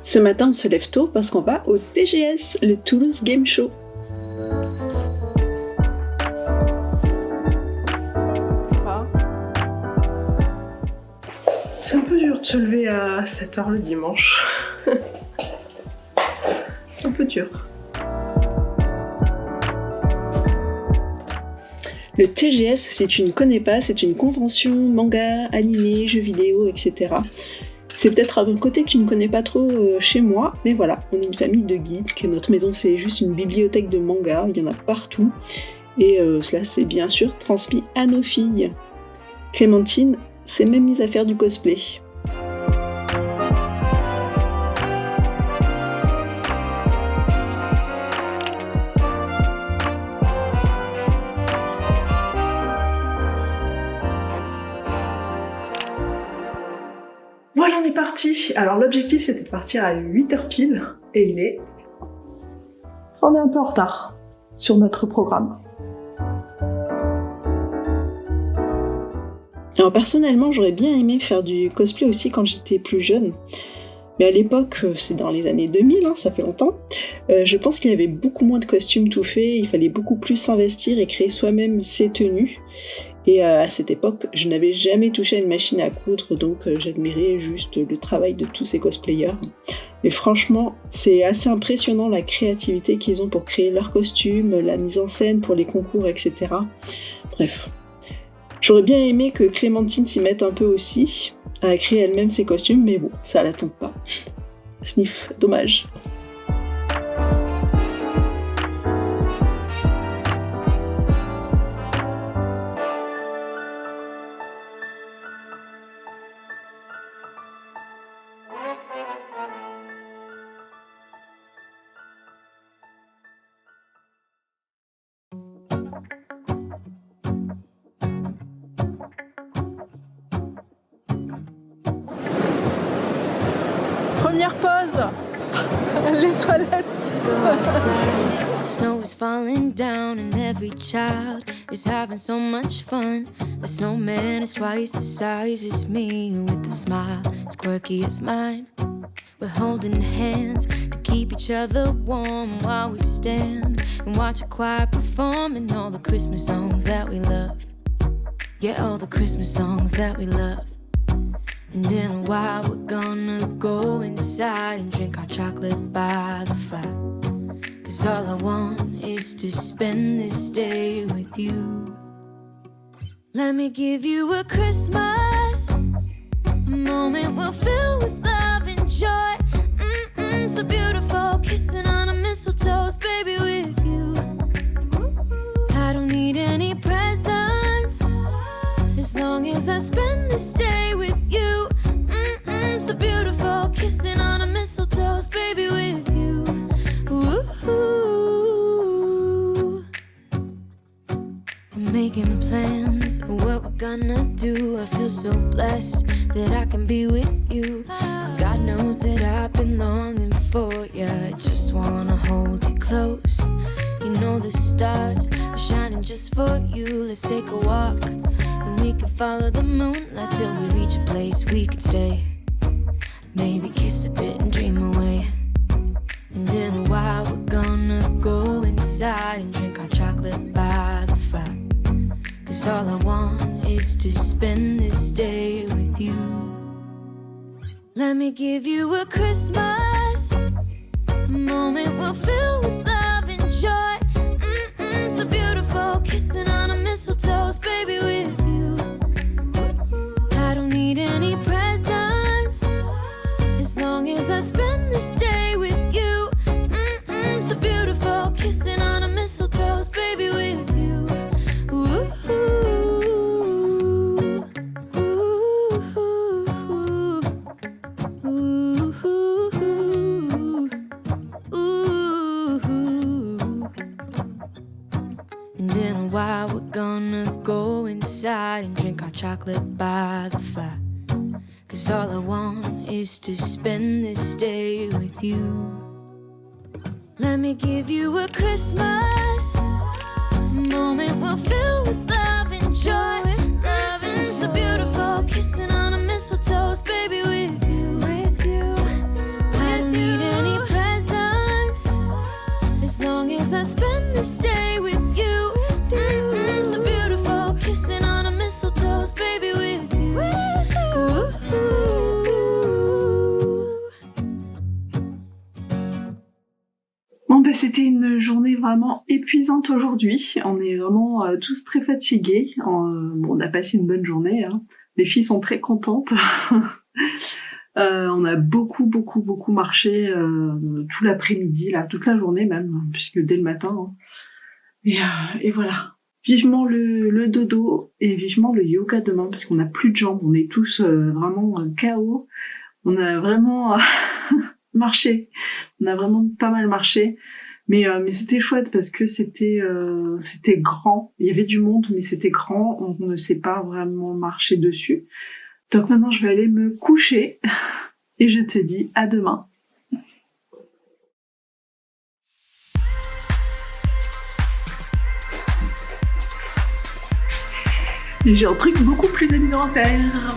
Ce matin, on se lève tôt parce qu'on va au TGS, le Toulouse Game Show. C'est un peu dur de se lever à 7 h le dimanche. Un peu dur. Le TGS, si tu ne connais pas, c'est une convention manga, animé, jeux vidéo, etc. C'est peut-être un côté que tu ne connais pas trop chez moi, mais voilà, on est une famille de geeks, notre maison c'est juste une bibliothèque de mangas, il y en a partout, et cela c'est bien sûr transmis à nos filles. Clémentine s'est même mise à faire du cosplay. Voilà, on est parti. Alors l'objectif c'était de partir à 8 h pile, et il est... On est un peu en retard sur notre programme. Alors personnellement, j'aurais bien aimé faire du cosplay aussi quand j'étais plus jeune. Mais à l'époque, c'est dans les années 2000, ça fait longtemps, je pense qu'il y avait beaucoup moins de costumes tout faits, il fallait beaucoup plus s'investir et créer soi-même ses tenues. Et à cette époque, je n'avais jamais touché à une machine à coudre, donc j'admirais juste le travail de tous ces cosplayers. Mais franchement, c'est assez impressionnant la créativité qu'ils ont pour créer leurs costumes, la mise en scène pour les concours, etc. Bref. J'aurais bien aimé que Clémentine s'y mette un peu aussi, à créer elle-même ses costumes, mais bon, ça la tombe pas. Sniff, dommage. Première pause. Les toilettes. Let's go outside. The snow is falling down and every child is having so much fun. The snowman is twice the size as me with a smile as quirky as mine. We're holding hands to keep each other warm while we stand and watch a choir performing all the Christmas songs that we love. Yeah, all the Christmas songs that we love. And in a while we're gonna go inside and drink our chocolate by the fire. 'Cause all I want is to spend this day with you. Let me give you a Christmas, a moment we'll fill with love and joy. So beautiful, kissing on a mistletoe, baby, with you. I don't need any presents, as long as I spend this day with you. So beautiful, kissing on a mistletoe, baby, with you. Ooh. I'm making plans of what we're gonna do. I feel so blessed that I can be with you. 'Cause God knows that I've been longing for you. I just wanna hold you close. You know the stars are shining just for you. Let's take a walk and we can follow the moonlight till we reach a place we can stay. Maybe kiss a bit and dream away. And in a while we're gonna go inside and drink our chocolate by the fire. 'Cause all I want is to spend this day with you. Let me give you a Christmas, a moment we'll fill with love and joy. So beautiful, kissing on a mistletoe, baby, with you. I don't need any presents, as long as I spend this day with you. So beautiful, kissing on a mistletoe, baby, with you. Ooh. And in a while we're gonna go inside and drink our chocolate by the fire. 'Cause all I want is to spend this day with you. Let me give you a Christmas, a moment we'll fill with love and joy. Love and so beautiful, kissing on a mistletoe, baby, with you. I don't bah, c'était une journée vraiment épuisante aujourd'hui. On est vraiment tous très fatigués. Bon, on a passé une bonne journée, hein. Les filles sont très contentes. On a beaucoup marché tout l'après-midi, là, toute la journée même, puisque dès le matin. Hein. Et voilà. Vivement le dodo et vivement le yoga demain, parce qu'on n'a plus de jambes. On est tous vraiment KO. On a vraiment marché. On a vraiment pas mal marché. Mais c'était chouette parce que c'était grand. Il y avait du monde, mais c'était grand. On ne sait pas vraiment marcher dessus. Donc maintenant, je vais aller me coucher et je te dis à demain. Et j'ai un truc beaucoup plus amusant à faire.